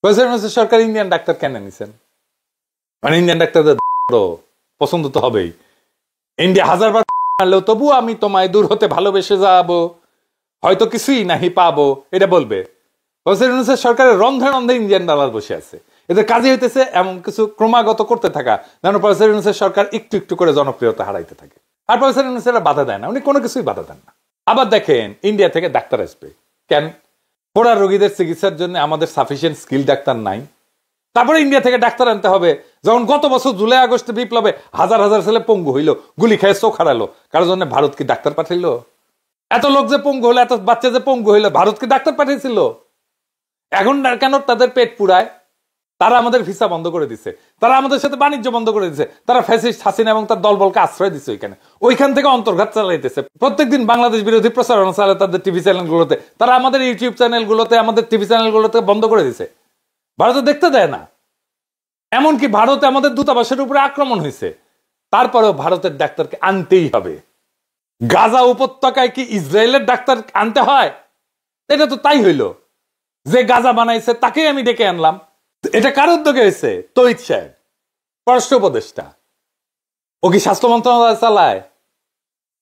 President সরকার Indian doctor কেন নিছেন? মানে ইন্ডিয়ান ডাক্তারদের পছন্দ তো হবেই। ইন্ডিয়া হাজারবার মারলেও তবু আমি তোমায় দূর হতে ভালোবেসে যাবো, হয়তো কিছুই নাহি পাবো, এটা বলবে। প্রেসিডেন্ট সরকারের রন্ধে রন্ধে ইন্ডিয়ান ডলার বসে আছে। এদের কাজে হইতেছে এমন কিছু ক্রমাগত করতে থাকা, যেন প্রেসিডেন্ট সরকার একটু একটু করে জনপ্রিয়তা হারাইতে থাকে। আর প্রেসিডেন্ট বাধা দেয় না, উনি কোনো কিছুই বাধা দেন না। আবার দেখেন ইন্ডিয়া থেকে ডাক্তার আসবে কেন? পোড়া রোগীদের চিকিৎসার জন্য আমাদের সাফিসিয়েন্ট স্কিল ডাক্তার নাই। তারপরে ইন্ডিয়া থেকে ডাক্তার আনতে হবে, যখন গত বছর জুলাই আগস্টে বিপ্লবে হাজার হাজার ছেলে পঙ্গু হইল, গুলি খেয়ে চোখ হারালো, কারোর জন্য ভারত কি ডাক্তার পাঠাইল? এত লোক যে পঙ্গু হলো, এত বাচ্চা যে পঙ্গু হইলো, ভারত কি ডাক্তার পাঠিয়েছিল? এখন কেন তাদের পেট পুরায়? তারা আমাদের ভিসা বন্ধ করে দিছে, তারা আমাদের সাথে বাণিজ্য বন্ধ করে দিছে, তারা ফ্যাসিস্ট হাসিনা এবং তার দলবলকে আশ্রয় দিচ্ছে ওইখান থেকে অন্তর্ঘাত চালাইতেছে। প্রত্যেকদিন বাংলাদেশ বিরোধী প্রচারণা চালায় তাদের টিভি চ্যানেলগুলোতে, তারা আমাদের ইউটিউব চ্যানেলগুলোতে, আমাদের টিভি চ্যানেলগুলোতে বন্ধ করে দিছে। ভারতে দেখতে দেয় না। এমনকি ভারতে আমাদের দূতাবাসের উপরে আক্রমণ হয়েছে, তারপরেও ভারতের ডাক্তারকে আনতেই হবে। গাজা উপত্যকায় কি ইসরায়েলের ডাক্তার আনতে হয়? এটা তো তাই হইল, যে গাজা বানাইছে তাকেই আমি ডেকে আনলাম। এটা কার উদ্যোগে হয়েছে? তৌহিদ সাহেব, পররাষ্ট্র উপদেষ্টা। ও কি স্বাস্থ্য মন্ত্রণালয় চালায়?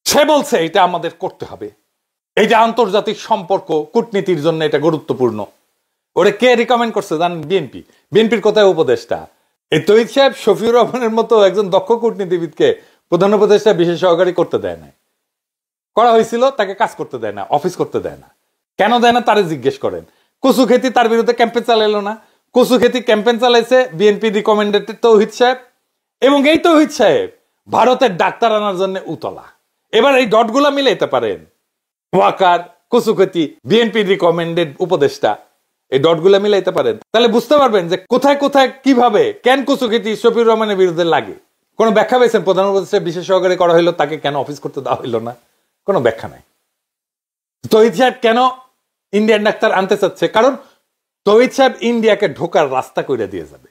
সে বলছে এটা আমাদের করতে হবে, এইটা আন্তর্জাতিক সম্পর্ক কূটনীতির জন্য এটা গুরুত্বপূর্ণ। ওরে কে রিকমেন্ড করছে জানেন? বিএনপি। বিএনপির কোথায় উপদেষ্টা? এই তৌহিদ সাহেব শফিউর রহমানের মতো একজন দক্ষ কূটনীতিবিদকে প্রধান উপদেষ্টা বিশেষ সহকারী করতে দেয় না। করা হয়েছিল, তাকে কাজ করতে দেয় না, অফিস করতে দেয় না। কেন দেয় না তারে জিজ্ঞেস করেন। কচু খেতি তার বিরুদ্ধে ক্যাম্পেইন চালাইলো না? কচু খেতি ক্যাম্পেইন চালাইছে বিএনপি রিকমেন্ডেড তৌহিদ সাহেব, এবং এই তৌহিদ সাহেব ভারতের ডাক্তার আনার জন্য উতলা। এবার এই ডটগুলা মিলাইতে পারেন, ওয়াকার, কচু খেতি, বিএনপি রিকমেন্ডেড উপদেষ্টা, এই ডটগুলা মিলাইতে পারেন, তাহলে বুঝতে পারবেন যে কোথায় কোথায় কিভাবে কেন কচু খেতি শফিউর রহমানের বিরুদ্ধে লাগে। কোনো ব্যাখ্যা পেয়েছেন? প্রধান উপদেষ্টা বিশেষ সহকারী করা হইলো, তাকে কেন অফিস করতে দেওয়া হইলো না? কোনো ব্যাখ্যা নাই। তৌহিদ সাহেব কেন ইন্ডিয়ান ডাক্তার আনতে চাচ্ছে? কারণ তৌহিদ সাহেব ইন্ডিয়াকে ঢোকার রাস্তা করে দিয়ে যাবে।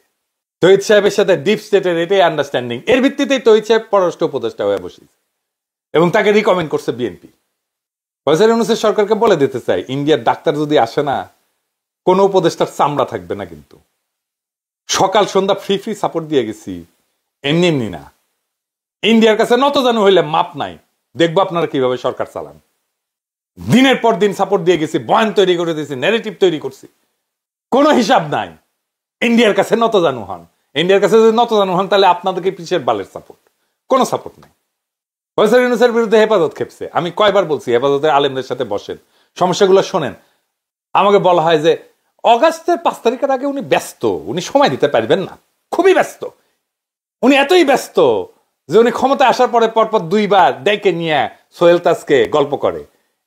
তৌহিদ সাহেবের সাথে ডিপ স্টেটের এটাই আন্ডারস্ট্যান্ডিং। এর ভিত্তিতেই তৌহিদ সাহেব পররাষ্ট্র উপদেষ্টা হয়ে বসেছে এবং তাকে রিকমেন্ড করছে বিএনপি। প্রেসিডেন্ট সরকারকে বলে দিতে চাই, ইন্ডিয়ার ডাক্তার যদি আসে না, কোন উপদেষ্টার চামড়া থাকবে না। কিন্তু সকাল সন্ধ্যা ফ্রি ফ্রি সাপোর্ট দিয়ে গেছি, এমনি এমনি না। ইন্ডিয়ার কাছে নত জানু হইলে মাপ নাই। দেখবো আপনারা কিভাবে সরকার চালান। দিনের পর দিন সাপোর্ট দিয়ে গেছি, বয়ান তৈরি করে দিয়েছি, ন্যারেটিভ তৈরি করছি, কোনো হিসাব নাই। ইন্ডিয়ার কাছে নত জানু হন। ইন্ডিয়ার কাছে যদি নত জানু হন, তাহলে আপনাদেরকে পিছের বালের সাপোর্ট, কোনো সাপোর্ট নাই। প্রেসিডেন্টের বিরুদ্ধে হেফাজত খেপছে। আমি কয়বার বলছি হেফাজতের আলেমদের সাথে বসেন, সমস্যাগুলো শোনেন। আমাকে বলা হয় যে অগাস্টের 5 তারিখের আগে উনি ব্যস্ত, উনি সময় দিতে পারবেন না, খুবই ব্যস্ত। উনি এতই ব্যস্ত যে উনি ক্ষমতায় আসার পরে পরপর 2 বার ডেকে নিয়ে সোহেল তাজকে গল্প করে।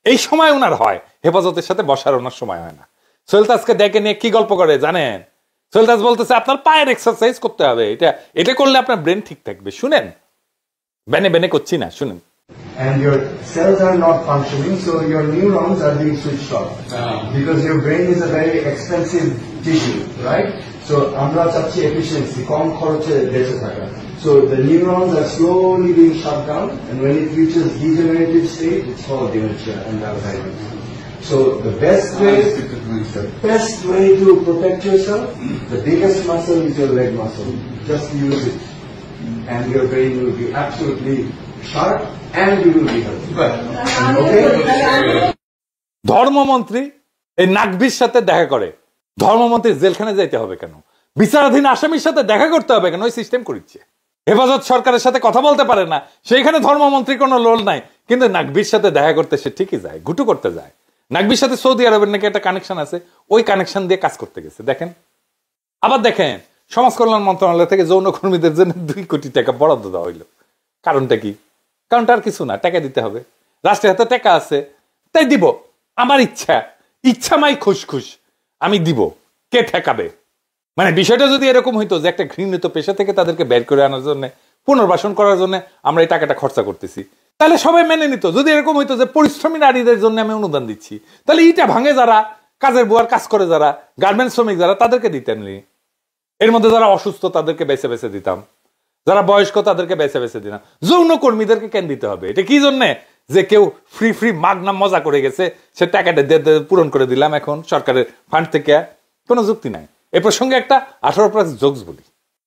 এই সময় ওনার হয়, হেফাজতের সাথে বসার ওনার সময় হয় না। সোহেল তাজকে ডেকে নিয়ে কি গল্প করে জানেন? সোহেল তাজ বলতেছে আপনার পায়ের এক্সারসাইজ করতে হবে, এটা করলে আপনার ব্রেন ঠিক থাকবে। শুনেন, বেনে বেনে করছি না, শুনেন। And your cells are not functioning, so your neurons are being switched off. Because your brain is a very expensive tissue, right? So আমরা চাচ্ছি efficiency, কম খরচে বেঁচে থাকা. So the neurons are slowly being shut down, and when it reaches degenerative state, it's called dementia and Alzheimer's. So the best way to protect yourself, the biggest muscle is your leg muscle. Just use it, and your brain will be absolutely sharp, and you will be healthy. Okay? ধর্মমন্ত্রী এই নাকভির সাথে দেখা করে। ধর্মমন্ত্রী জেলখানে যাইতে হবে কেন? বিচারাধীন আসামির সাথে দেখা করতে হবে কেন? ওই সিস্টেম করিচ্ছে। হেফাজত সরকারের সাথে কথা বলতে পারে না, সেইখানে ধর্মমন্ত্রী কোনো লোল নাই, কিন্তু নাকভির সাথে দেখা করতে সে ঠিকই যায়, ঘুটু করতে যায়। নাকভির সাথে সৌদি আরবের নাকি একটা কানেকশন আছে, ওই কানেকশন দিয়ে কাজ করতে গেছে। দেখেন, আবার দেখেন সমাজ কল্যাণ মন্ত্রণালয় থেকে যৌনকর্মীদের জন্য 2 কোটি টাকা বরাদ্দ দেওয়া হইলো। কারণটা কি? কারণটা আর কিছু না, টাকা দিতে হবে। রাষ্ট্রের হাতে টাকা আছে, তাই দিব। আমার ইচ্ছা মাই খুশ আমি দিব, কে ঠেকাবে? মানে বিষয়টা যদি এরকম হইতো যে একটা ঘৃণিত পেশা থেকে তাদেরকে বের করে আনার জন্য, পুনর্বাসন করার জন্য আমরা এই টাকাটা খরচা করতেছি, তাহলে সবাই মেনে নিত। যদি এরকম হইতো যে পরিশ্রমী নারীদের জন্য আমি অনুদান দিচ্ছি, তাহলে ইটা ভাঙে যারা, কাজের বুয়ার কাজ করে যারা, গার্মেন্টস শ্রমিক যারা, তাদেরকে দিতেন। এর মধ্যে যারা অসুস্থ তাদেরকে বেছে বেছে দিতাম, যারা বয়স্ক তাদেরকে বেছে বেছে দিতাম। যৌনকর্মীদেরকে কেন দিতে হবে? এটা কি জন্যে যে কেউ ফ্রি মাগনা মজা করে গেছে, সে টাকাটা পূরণ করে দিলাম এখন সরকারের ফান্ড থেকে? কোনো যুক্তি নাই। এই প্রসঙ্গে একটা 18+ জোকস বলি,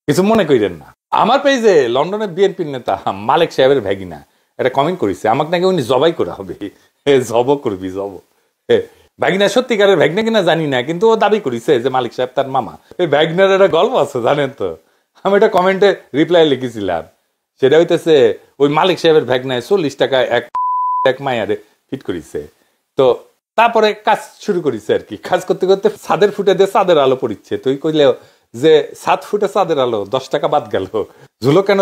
কিছু মনে করেন না। আমার পেজে লন্ডনের বিএনপির নেতা মালেক সাহেবের ভ্যাগিনা একটা কমেন্ট করেছে, আমাকে নাকি উনি জবাই করা হবে। জব করবি জব। ভ্যাগিনা সত্যিকারের ভ্যাগনা কিনা জানি না, কিন্তু ও দাবি করেছে যে মালিক সাহেব তার মামা। এই ভ্যাগনার একটা গল্প আছে জানেন তো, আমি একটা কমেন্টে রিপ্লাই লিখেছিলাম, সেটা হইতেছে ওই মালিক সাহেবের ভ্যাগনায় 40 টাকায় এক মায়ারে ফিট করেছে। তো তারপরে কাজ শুরু করেছে আর কি, কাজ করতে করতে ছাদের ফুটে দিয়ে চাঁদের আলো পড়িচ্ছে। তুই কইলেও যে 7 ফুটে চাঁদের আলো 10 টাকা বাদ গেল, ঝুলো কেন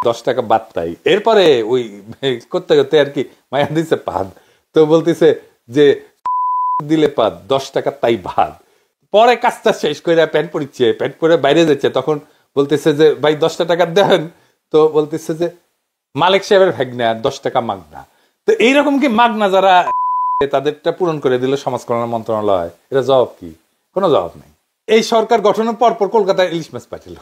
10 টাকা বাদ তাই। এরপরে ওই করতে করতে আর কি মায়া দিছে পাদ, তো বলতেছে যে দিলে পাদ 10 টাকা তাই বাদ। পরে কাজটা শেষ করে প্যান্ট পরিচ্ছে, প্যান্ট পরে বাইরে যাচ্ছে, তখন বলতেছে যে ভাই 10 টাকা দেন, তো বলতেছে যে মালিক সাহেবের ভ্যাগনা 10 টাকা মাগনা। তো এইরকম কি মাগনা যারা তাদেরটা পূরণ করে দিল সমাজ কল্যাণ মন্ত্রণালয়, এটা জবাব কি? কোনো জবাব নেই। এই সরকার গঠনের পর কলকাতায় ইলিশ মাছ পাঠিল।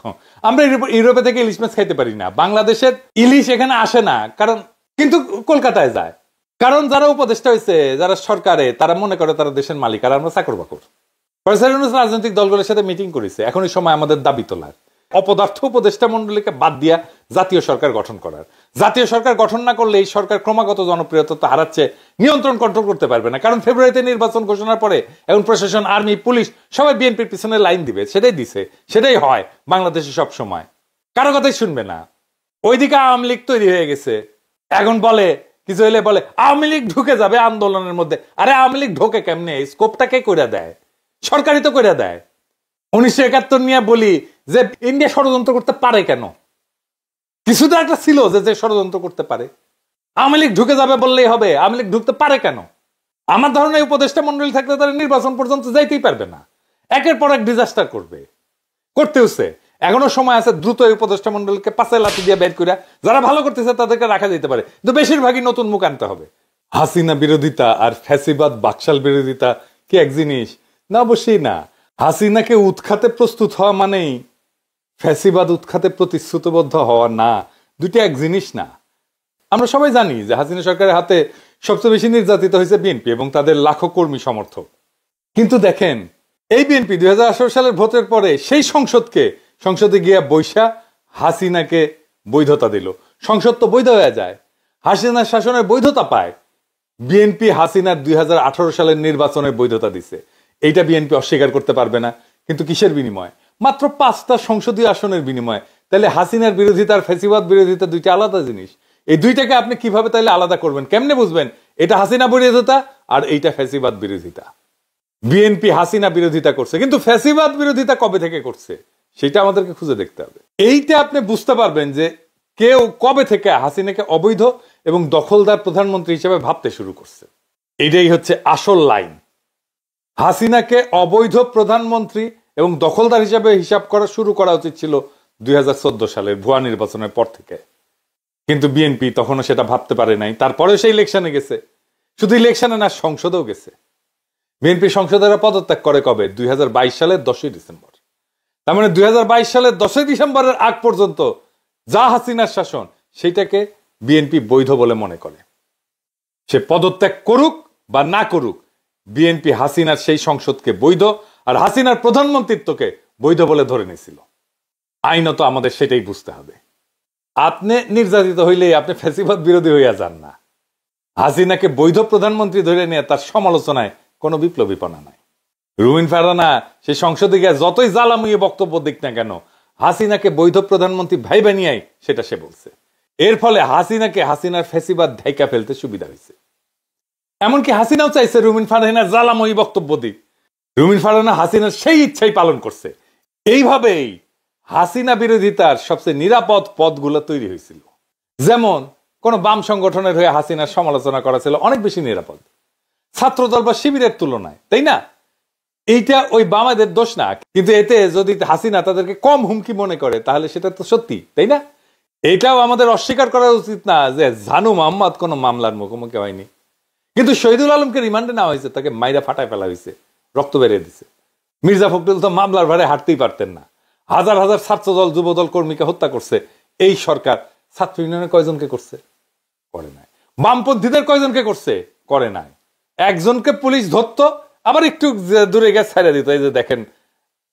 আমরা ইউরোপে থেকে ইলিশ মাছ খাইতে পারি না, বাংলাদেশের ইলিশ এখানে আসে না, কারণ কিন্তু কলকাতায় যায়, কারণ যারা উপদেষ্টা হয়েছে, যারা সরকারে, তারা মনে করে তারা দেশের মালিক আর আমরা চাকর বাকর। রাজনৈতিক দলগুলোর সাথে মিটিং করেছে, এখন এই সময় আমাদের দাবি তোলার, অপদার্থ উপদেষ্টা মন্ডলীকে বাদ দিয়া জাতীয় সরকার গঠন করার। জাতীয় সরকার গঠন না করলে এই সরকার ক্রমাগত জনপ্রিয়তা হারাচ্ছে, নিয়ন্ত্রণ কন্ট্রোল করতে পারবে না। কারণ ফেব্রুয়ারিতে নির্বাচন ঘোষণার পরে এখন প্রশাসন, আর্মি, পুলিশ সবাই বিএনপির পিছনে লাইন দিবে, সেটাই দিছে, সেটাই হয় বাংলাদেশে সব সময়। কারো কথাই শুনবে না। ওইদিকে আওয়ামী লীগ তৈরি হয়ে গেছে, এখন বলে কিছু হইলে বলে আওয়ামী লীগ ঢুকে যাবে আন্দোলনের মধ্যে। আরে আওয়ামী লীগ ঢোকে কেমনে? স্কোপটা কে করে দেয়? সরকারই তো করে দেয়। 1971 নিয়ে বলি যে ইন্ডিয়া ষড়যন্ত্র করতে পারে কেন? কিছুটা একটা ছিল যে ষড়যন্ত্র করতে পারে। আওয়ামী লীগ ঢুকে যাবে বললেই হবে? আওয়ামী লীগ ঢুকতে পারে কেন? আমার ধারণা উপদেষ্টা মন্ডলী থাকলে তারা নির্বাচন পর্যন্ত যাইতেই পারবে না, একের পর এক ডিজাস্টার করবে, করতেওছে। এখনো সময় আছে, দ্রুত এই উপদেষ্টা মন্ডলীকে পাশে লাঠি দিয়ে বের করে যারা ভালো করতেছে তাদেরকে রাখা যেতে পারে, কিন্তু বেশিরভাগই নতুন মুখ আনতে হবে। হাসিনা বিরোধিতা আর ফ্যাসিবাদ বাকশাল বিরোধিতা কি এক জিনিস? না, অবশ্যই না। হাসিনাকে উৎখাতে প্রস্তুত হওয়া মানেই ফ্যাসিবাদ উৎখাতে প্রতিশ্রুতিবদ্ধ হওয়া না, দুটি এক জিনিস না। আমরা সবাই জানি যে হাসিনা সরকারের হাতে সবচেয়ে বেশি নির্যাতিত হয়েছে বিএনপি এবং তাদের লাখো কর্মী সমর্থক। কিন্তু দেখেন, এই বিএনপি 2018 সালের ভোটের পরে সেই সংসদে গিয়া বৈশা হাসিনাকে বৈধতা দিল। সংসদ তো বৈধ হয়ে যায়, হাসিনার শাসনের বৈধতা পায়। বিএনপি হাসিনার 2018 সালের নির্বাচনের বৈধতা দিছে, এইটা বিএনপি অস্বীকার করতে পারবে না। কিন্তু কিসের বিনিময়? মাত্র 5টা সংসদীয় আসনের বিনিময়। তাহলে হাসিনার বিরোধিতা আর ফ্যাসিবাদ বিরোধিতা দুইটা আলাদা জিনিস। এই দুইটাকে আপনি কিভাবে তাহলে আলাদা করবেন? কেমনে বুঝবেন এটা হাসিনা বিরোধিতা আর এইটা ফ্যাসিবাদ বিরোধিতা? বিএনপি হাসিনা বিরোধিতা করছে, কিন্তু ফ্যাসিবাদ বিরোধিতা কবে থেকে করছে সেটা আমাদেরকে খুঁজে দেখতে হবে। এইটা আপনি বুঝতে পারবেন যে কেউ কবে থেকে হাসিনাকে অবৈধ এবং দখলদার প্রধানমন্ত্রী হিসেবে ভাবতে শুরু করছে। এটাই হচ্ছে আসল লাইন। হাসিনাকে অবৈধ প্রধানমন্ত্রী এবং দখলদার হিসাবে হিসাব করা শুরু করা উচিত ছিল 2014 সালের ভুয়া নির্বাচনের পর থেকে, কিন্তু বিএনপি তখনও সেটা ভাবতে পারে নাই। তারপরে সেই ইলেকশনে গেছে, শুধু ইলেকশনে না, সংসদেও গেছে। বিএনপি সংসদেরা পদত্যাগ করে কবে? 2022 সালের 10ই ডিসেম্বর। তার মানে 2022 সালের 10ই ডিসেম্বরের আগ পর্যন্ত যা হাসিনার শাসন, সেটাকে বিএনপি বৈধ বলে মনে করে। সে পদত্যাগ করুক বা না করুক, বিএনপি হাসিনার সেই সংসদকে বৈধ আর হাসিনার প্রধানমন্ত্রিত্বকে বৈধ বলে ধরে নিয়েছিল। আইনত আমাদের সেটাই বুঝতে হবে। আপনি নির্যাতিত হইলেই আপনি ফ্যাসিবাদ বিরোধী হইয়া যান না। হাসিনাকে বৈধ প্রধানমন্ত্রী ধরে নিয়ে তার সমালোচনায় কোনো বিপ্লবীপনা নাই। রুমিন ফারহানা সে সংসদে গিয়ে যতই জ্বালাময়ী বক্তব্য দিক না কেন, হাসিনাকে বৈধ প্রধানমন্ত্রী ভাইবা নিয়াই সেটা সে বলছে। এর ফলে হাসিনার ফ্যাসিবাদ ঢাইকা ফেলতে সুবিধা হয়েছে। এমনকি হাসিনাও চাইছে রুমিন ফারহানার জ্বালাময়ী বক্তব্য দিক। রুমিন ফারহানা হাসিনার সেই ইচ্ছাই পালন করছে। এইভাবেই হাসিনা বিরোধিতার সবচেয়ে নিরাপদ পথগুলো তৈরি হয়েছিল। যেমন কোন বাম সংগঠনের হয়ে হাসিনার সমালোচনা করা ছিল অনেক বেশি নিরাপদ ছাত্রদল বা শিবিরের তুলনায়, তাই না? এইটা ওই বামাদের দোষ না, কিন্তু এতে যদি হাসিনা তাদেরকে কম হুমকি মনে করে তাহলে সেটা তো সত্যি, তাই না? এটাও আমাদের অস্বীকার করা উচিত না যে জানু মোহাম্মদ কোন মামলার মুখোমুখি হয়নি, কিন্তু শহীদুল আলমকে রিমান্ডে নেওয়া হয়েছে, তাকে মাইরা ফাটায় ফেলা হয়েছে, রক্ত বেরিয়ে দিছে। মির্জা ফখরুল তো মামলার ভারে হাঁটতেই পারতেন না। হাজার হাজার ছাত্রদল যুবদল কর্মীকে হত্যা করছে এই সরকার। ছাত্র ইউনিয়নের কয়জনকে করছে? করে নাই। বামপন্থীদের কয়জনকে করছে? করে নাই। একজনকে পুলিশ ধরতো, আবার একটু দূরে গিয়ে ছাড়া দিত। এই যে দেখেন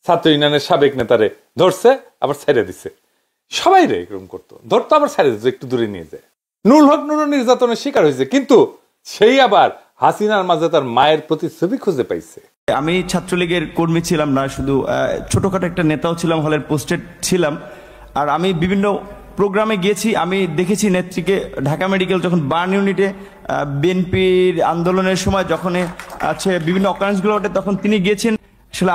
ছাত্র ইউনিয়নের সাবেক নেতারে ধরছে আবার ছেড়ে দিছে, সবাই রে এরকম করতো, ধরতো আবার ছেড়ে দিত, একটু দূরে নিয়ে যায়। নুরুল হক নুরু নির্যাতনের শিকার হয়েছে, কিন্তু সেই আবার হাসিনার মাঝে তার মায়ের প্রতিচ্ছবি খুঁজে পাইছে। আমি ছাত্রলীগের কর্মী ছিলাম না, শুধু ছোটখাটো একটা নেতাও ছিলাম, হলের পোস্টেড ছিলাম। আর আমি বিভিন্ন প্রোগ্রামে গিয়েছি, আমি দেখেছি নেত্রীকে ঢাকা মেডিকেল যখন বার্ন ইউনিটে বিএনপির আন্দোলনের সময় যখন আছে বিভিন্ন অকারেন্সগুলো ওঠে, তখন তিনি গিয়েছেন। আসলে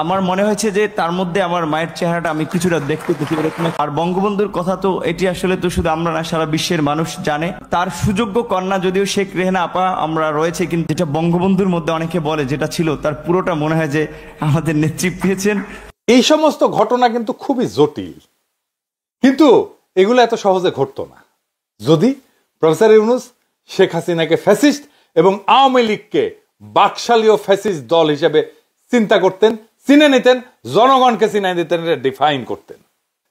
আমার মনে হয়েছে যে তার মধ্যে আমার মায়ের চেহারাটা আমি কিছুটা দেখতে পেরেছি। আর বঙ্গবন্ধুর কথা তো এটি আসলে তো শুধু আমরা না, সারা বিশ্বের মানুষ জানে। তার সুযোগ্য কন্যা যদিও শেখ রেহেনা আপা আমরা রয়েছে, কিন্তু যেটা বঙ্গবন্ধুর মধ্যে অনেকে বলে যেটা ছিল, তার পুরোটা মনে হয় যে আমাদের নেত্রী পেয়েছেন। এই সমস্ত ঘটনা কিন্তু খুবই জটিল, কিন্তু এগুলো এত সহজে ঘটতো না যদি প্রফেসর ইউনূস শেখ হাসিনাকে ফ্যাসিস্ট এবং আওয়ামী লীগকে বাকশালীয় ফ্যাসিস্ট দল হিসেবে চিন্তা করতেন, চিনে নিতেন, জনগণকে চিনাই দিতেন, ডিফাইন করতেন,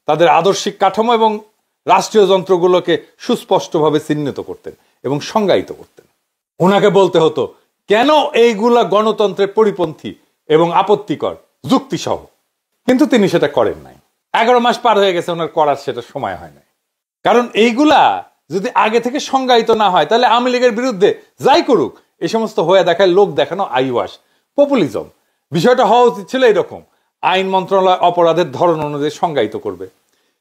তাদের আদর্শিক কাঠামো এবং রাষ্ট্রীয় যন্ত্রগুলোকে সুস্পষ্টভাবে চিহ্নিত করতেন এবং সংজ্ঞায়িত করতেন। ওনাকে বলতে হতো কেন এইগুলা গণতন্ত্রের পরিপন্থী এবং আপত্তিকর যুক্তিসহ, কিন্তু তিনি সেটা করেন নাই। 11 মাস পার হয়ে গেছে, ওনার করার সেটা সময় হয় নাই। কারণ এইগুলা যদি আগে থেকে সংজ্ঞায়িত না হয়, তাহলে আওয়ামী লীগের বিরুদ্ধে যাই করুক এই সমস্ত হয়ে দেখায় লোক দেখানো আইওয়াস, পপুলিজম। বিষয়টা হওয়া উচিত ছিল এরকম, আইন মন্ত্রণালয় অপরাধের ধরন অনুযায়ী সংজ্ঞায়িত করবে,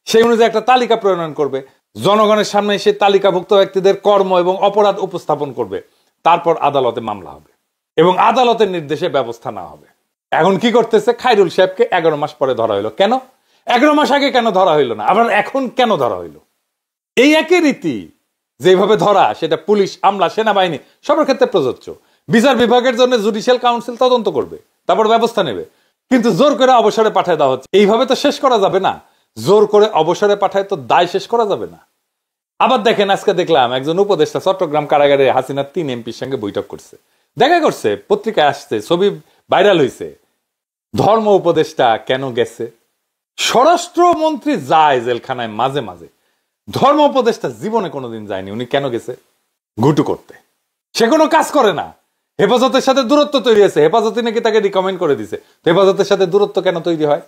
সেই অনুযায়ী একটা তালিকা প্রণয়ন করবে, জনগণের সামনে সেই তালিকাভুক্ত ব্যক্তিদের কর্ম এবং অপরাধ উপস্থাপন করবে, তারপর আদালতে মামলা হবে এবং আদালতের নির্দেশে ব্যবস্থা নেওয়া হবে। এখন কি করতেছে, খায়রুল সাহেবকে 11 মাস পরে ধরা হইলো। কেন 11 মাস আগে কেন ধরা হইলো না, আবার এখন কেন ধরা হইলো? এই একই রীতি যেভাবে ধরা, সেটা পুলিশ, আমলা, সেনাবাহিনী সবার ক্ষেত্রে প্রযোজ্য। বিচার বিভাগের জন্য জুডিশিয়াল কাউন্সিল তদন্ত করবে, তারপর ব্যবস্থা নেবে, কিন্তু জোর করে অবসরে পাঠায় দেওয়া হচ্ছে। এইভাবে তো শেষ করা যাবে না, জোর করে অবসরে পাঠায় তো দায় শেষ করা যাবে না। আবার দেখেন, আজকে দেখলাম একজন উপদেষ্টা চট্টগ্রাম কারাগারে হাসিনার 3 এমপির সঙ্গে বৈঠক করছে, দেখা করছে, পত্রিকায় আসছে, ছবি ভাইরাল হয়েছে। ধর্ম উপদেষ্টা কেন গেছে? স্বরাষ্ট্রমন্ত্রী যায় জেলখানায় মাঝে মাঝে, ধর্ম উপদেষ্টা জীবনে কোনোদিন যায়নি। উনি কেন গেছে? ঘুটু করতে। সে কোনো কাজ করে না, হেফাজতের সাথে দূরত্ব তৈরি হয়েছে, হেফাজতে নাকি তাকে রিকমেন্ড করে দিছে। হেফাজতের সাথে দূরত্ব কেন তৈরি হয়?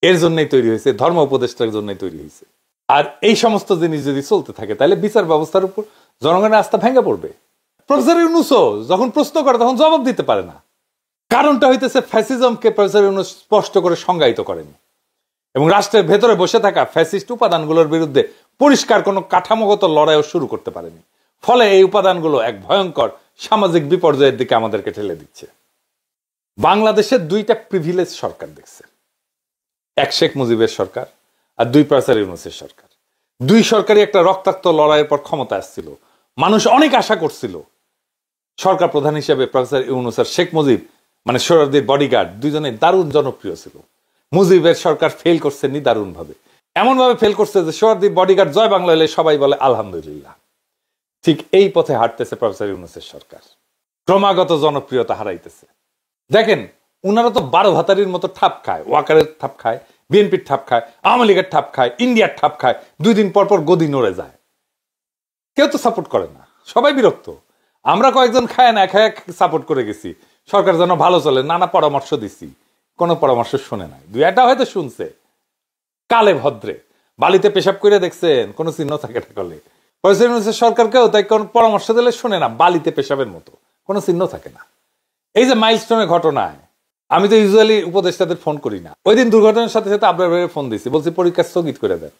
এর জন্যই তৈরি হয়েছে, ধর্ম উপদেষ্টার জন্যই তৈরি হয়েছে। আর এই সমস্ত জিনিস যদি চলতে থাকে, তাহলে বিচার ব্যবস্থার উপর জনগণের আস্থা ভেঙে পড়বে। প্রফেসর ইউনূসও যখন প্রশ্ন করে তখন জবাব দিতে পারে না। কারণটা হইতেছে ফ্যাসিজমকে প্রফেসর ইউনূস স্পষ্ট করে সংজ্ঞায়িত করেনি এবং রাষ্ট্রের ভেতরে বসে থাকা ফ্যাসিস্ট উপাদানগুলোর বিরুদ্ধে পরিষ্কার কোনো কাঠামোগত লড়াইও শুরু করতে পারেনি। ফলে এই উপাদানগুলো এক ভয়ঙ্কর সামাজিক বিপর্যয়ের দিকে আমাদেরকে ঠেলে দিচ্ছে। বাংলাদেশের 2টা প্রিভিলেজ সরকার দেখছে, এক শেখ মুজিবের সরকার আর 2 প্রফেসর ইউনূসের সরকার। 2 সরকারই একটা রক্তাক্ত লড়াইয়ের পর ক্ষমতা আসছিল। মানুষ অনেক আশা করছিল সরকার প্রধান হিসেবে প্রফেসর ইউনূস আর শেখ মুজিব, মানে সোহরাওয়ার্দীর বডিগার্ড, দুজনেই দারুণ জনপ্রিয় ছিল। মুজিবের সরকার ফেল করছে নিদারুণ ভাবে, এমন ভাবে ফেল করছে যে সোহরাওয়ার্দীর বডিগার্ড জয় বাংলা হলে সবাই বলে আলহামদুলিল্লাহ। ঠিক এই পথে হাঁটতেছে প্রফেসর ইউনূসের সরকার, ক্রমাগত জনপ্রিয়তা হারাইতেছে। দেখেন, উনারা তো 12 ভাতারির মতো ঠাপ খায়, ওয়াকারের ঠাপ খায়, বিএনপির ঠাপ খায়, আওয়ামী লীগের ঠাপ খায়, ইন্ডিয়ার ঠাপ খায়, 2 দিন পর পর গদি নড়ে যায়। কেউ তো সাপোর্ট করে না, সবাই বিরক্ত। আমরা কয়েকজন খায় না খায় সাপোর্ট করে গেছি, সরকার যেন ভালো চলে, নানা পরামর্শ দিছি, কোনো পরামর্শ শুনে নাই। 2-1টা হয়তো শুনছে, কালে ভদ্রে বালিতে পেশাব করে দেখছেন, কোনো চিহ্ন থাকে না। কলে প্রফেসর ইউনূসের সরকারকেও তাই কোন পরামর্শ দিলে শুনে না, বালিতে পেশাবের মতো, কোনো চিহ্ন থাকে না। এই যে মাইলস্টোনের ঘটনায় আমি তো ইউজুয়ালি উপদেষ্টাদের ফোন করি না, ওই দিন দুর্ঘটনার সাথে সাথে আপনার ফোন দিয়েছি, বলছি পরীক্ষা স্থগিত করে দেন।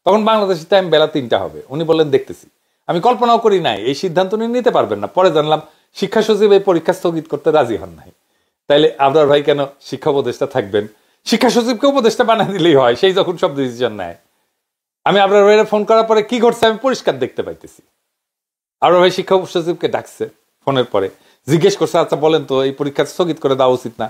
তখন বাংলাদেশের টাইম বেলা 3টা হবে, উনি বললেন দেখতেছি। আমি কল্পনাও করি নাই এই সিদ্ধান্ত উনি নিতে পারবেন না। পরে জানলাম শিক্ষা সচিব এই পরীক্ষা স্থগিত করতে রাজি হন নাই। তাইলে আবরার ভাই কেন শিক্ষা উপদেষ্টা থাকবেন? শিক্ষা সচিবকে উপদেষ্টা বানিয়ে দিলেই হয়, সেই যখন সব ডিসিশন নেয়। আমি আবরার ভাইয়ের ফোন করার পরে কি ঘটছে আমি পরিষ্কার দেখতে পাইতেছি। আবরার ভাই শিক্ষা সচিবকে ডাকছে, ফোনের পরে জিজ্ঞেস করছে, আচ্ছা বলেন তো এই পরীক্ষা স্থগিত করে দেওয়া উচিত না?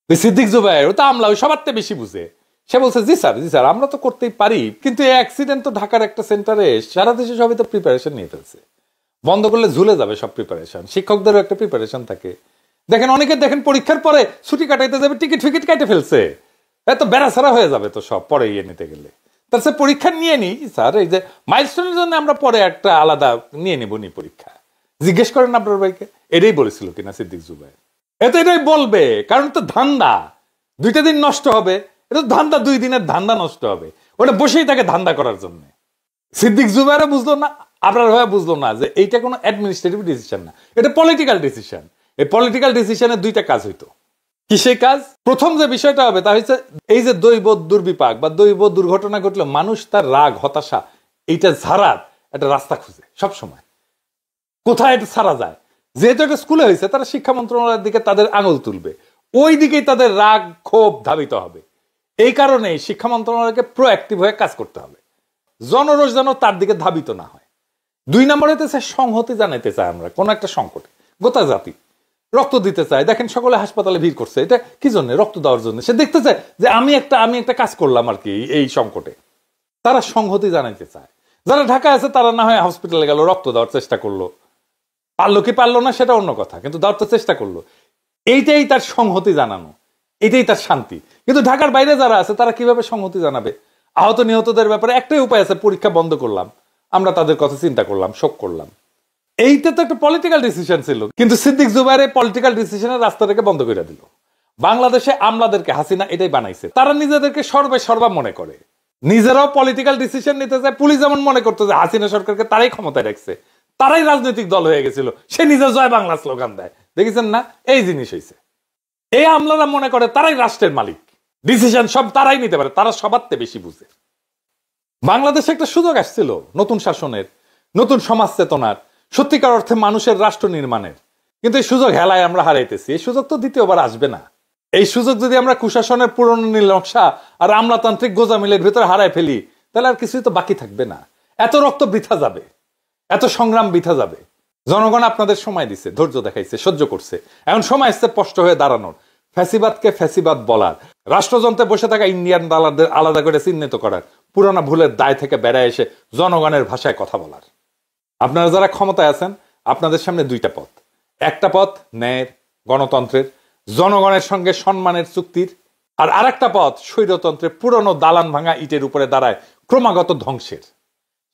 সিদ্দিক জুবায়ের, ও তো আমলা, ওই সবার থেকে বেশি বুঝে, সে বলছে জি স্যার আমরা তো করতেই পারি, কিন্তু এই অ্যাক্সিডেন্ট তো ঢাকার একটা সেন্টারে, সারা দেশে সবাই তো প্রিপারেশন নিয়ে ফেলছে, বন্ধ করলে ঝুলে যাবে সব প্রিপারেশন। শিক্ষকদেরও একটা প্রিপারেশন থাকে। দেখেন অনেকে দেখেন পরীক্ষার পরে ছুটি কাটাইতে যাবে, টিকিট ফিকিট কাটে ফেলছে, এত বেড়াছাড়া হয়ে যাবে তো সব, পরে ইয়ে নিতে গেলে। তার সে পরীক্ষা নিয়ে নি স্যার, এই যে মাইলস্টোনের জন্য আমরা পরে একটা আলাদা নিয়ে নিব নি পরীক্ষা, জিজ্ঞেস করেন আপনার ভাইকে। এটাই বলেছিল কিনা সিদ্দিক জুবায়ের? এটাই বলবে, কারণ তো ধান্দা। 2টা দিন নষ্ট হবে, এটা ধান্দা, 2 দিনের ধান্দা নষ্ট হবে, ওটা বসেই থাকে ধান্দা করার জন্য। সিদ্দিক জুবাইরও বুঝলো না, আপনার ভাইয়া বুঝলো না যে এইটা কোনো অ্যাডমিনিস্ট্রেটিভ ডিসিশন না, এটা পলিটিক্যাল ডিসিশন। এই পলিটিক্যাল ডিসিশনে 2টা কাজ হইতো। কি সেই কাজ? প্রথম যে বিষয়টা হবে তা হচ্ছে এই যে দৈব দুর্বিপাক বা দৈব দুর্ঘটনা ঘটলে মানুষ তার রাগ হতাশা এইটা ছাড়ার একটা রাস্তা খুঁজে সব সময়, কোথায় এটা ছাড়া যায়। যেহেতু এটা স্কুলে হয়েছে, তারা শিক্ষা মন্ত্রণালয়ের দিকে তাদের আঙুল তুলবে, ওই দিকেই তাদের রাগ ক্ষোভ ধাবিত হবে। এই কারণে শিক্ষা মন্ত্রণালয়কে প্রোঅ্যাক্টিভ হয়ে কাজ করতে হবে, জনরোষ যেন তার দিকে ধাবিত না হয়। 2 নম্বরে সংহতি জানাইতে চাই আমরা কোন একটা সংকটে, গোটা জাতি রক্ত দিতে চায়। দেখেন সকলে হাসপাতালে ভিড় করছে, এটা কি জন্য? রক্ত দেওয়ার জন্য। সে দেখতে চায় যে আমি একটা কাজ করলাম আর কি এই সংকটে। তারা সংহতি জানাইতে চায়। যারা ঢাকায় আছে তারা না হয় হসপিটালে গেল, রক্ত দেওয়ার চেষ্টা করলো, পারলো কি পারলো না সেটা অন্য কথা, কিন্তু দেওয়ার তো চেষ্টা করলো। এইটাই তার সংহতি জানানো, এটাই তার শান্তি। কিন্তু ঢাকার বাইরে যারা আছে তারা কিভাবে সংহতি জানাবে? আহত নিহতদের ব্যাপারে একটাই উপায় আছে, পরীক্ষা বন্ধ করলাম, আমরা তাদের কথা চিন্তা করলাম, শোক করলাম। এইটা তো একটা পলিটিক্যাল ডিসিশন ছিল, কিন্তু সিদ্দিক জুবাইর পলিটিক্যাল ডিসিশনের রাস্তাটাকে বন্ধ করে দিল। বাংলাদেশে আমলাদেরকে হাসিনা এটাই বানাইছে, তারা নিজেদেরকে সর্বা মনে করে, নিজেরাও পলিটিক্যাল ডিসিশন নিতে চায়। পুলিশ যেমন মনে করতো যে হাসিনা সরকারকে তারাই ক্ষমতায় রাখছে, তারাই রাজনৈতিক দল হয়ে গেছিল, সে নিজে জয় বাংলা স্লোগান দেয়, দেখেছেন না? এই জিনিস হয়েছে। এই আমলারা মনে করে তারাই রাষ্ট্রের মালিক, ডিসিশন সব তারাই নিতে পারে, তারা সবার চেয়ে বেশি বুঝে। বাংলাদেশে একটা সুযোগ আসছিল নতুন শাসনের, নতুন সমাজ চেতনার, সত্যিকার অর্থে মানুষের রাষ্ট্র নির্মাণের, কিন্তু এই সুযোগ হেলায় আমরা হারাইতেছি। এই সুযোগ তো দ্বিতীয়বার আসবে না। এই সুযোগ যদি আমরা কুশাসনের পুরনো নীল নকশা আর আমলাতান্ত্রিক গোজামিলের ভিতরে হারাই ফেলি, তাহলে আর কিছুই তো বাকি থাকবে না। এত রক্ত বৃথা যাবে, এত সংগ্রাম বৃথা যাবে। জনগণ আপনাদের সময় দিছে, ধৈর্য দেখাইছে, সহ্য করছে। এখন সময় এসছে স্পষ্ট হয়ে দাঁড়ানোর, ফ্যাসিবাদকে ফ্যাসিবাদ বলার, রাষ্ট্রযন্ত্রে বসে থাকা ইন্ডিয়ান দালালদের আলাদা করে চিহ্নিত করার, পুরানা ভুলের দায় থেকে বেড়ায় এসে জনগণের ভাষায় কথা বলার। আপনারা যারা ক্ষমতায় আছেন, আপনাদের সামনে 2টা পথ। একটা পথ ন্যায়ের, গণতন্ত্রের, জনগণের সঙ্গে সম্মানের চুক্তির, আর আরেকটা পথ স্বৈরতন্ত্রের, পুরনো দালান ভাঙা ইটের উপরে দাঁড়ায় ক্রমাগত ধ্বংসের।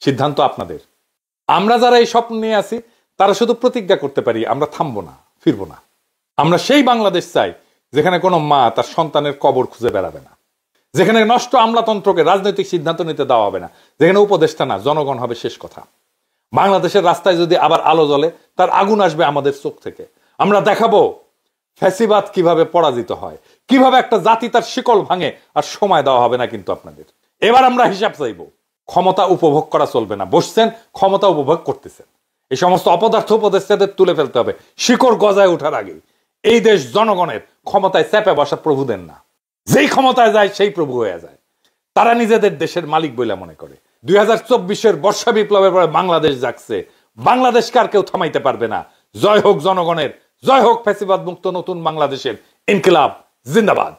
সিদ্ধান্ত আপনাদের। আমরা যারা এই স্বপ্ন নিয়ে আছি তারা শুধু প্রতিজ্ঞা করতে পারি, আমরা থামবো না, ফিরবো না। আমরা সেই বাংলাদেশ চাই যেখানে কোনো মা তার সন্তানের কবর খুঁজে বেড়াবে না, যেখানে নষ্ট আমলাতন্ত্রকে রাজনৈতিক সিদ্ধান্ত নিতে দেওয়া হবে না, যেখানে উপদেষ্টা না জনগণ হবে শেষ কথা। বাংলাদেশের রাস্তায় যদি আবার আলো জ্বলে, তার আগুন আসবে আমাদের চোখ থেকে। আমরা দেখাবো ফ্যাসিবাদ কিভাবে পরাজিত হয়, কিভাবে একটা জাতি তার শিকল ভাঙে, আর সময় দেওয়া হবে না কিন্তু আপনাদের। এবার আমরা হিসাব চাইব। ক্ষমতা উপভোগ করা চলবে না, বসছেন ক্ষমতা উপভোগ করতেছেন। এই সমস্ত অপদার্থ উপদেষ্টাদের তুলে ফেলতে হবে শিকড় গজায় ওঠার আগে। এই দেশ জনগণের, ক্ষমতায় চেপে বসা প্রভুদের না। যেই ক্ষমতায় যায় সেই প্রভু হয়ে যায়। তারা নিজেদের দেশের মালিক বলে মনে করে। 2024-এর বর্ষা বিপ্লবের পরে বাংলাদেশ জাগছে, বাংলাদেশকে আর কেউ থামাইতে পারবে না। জয় হোক জনগণের, জয় হোক ফ্যাসিবাদ মুক্ত নতুন বাংলাদেশের। ইনকিলাব জিন্দাবাদ।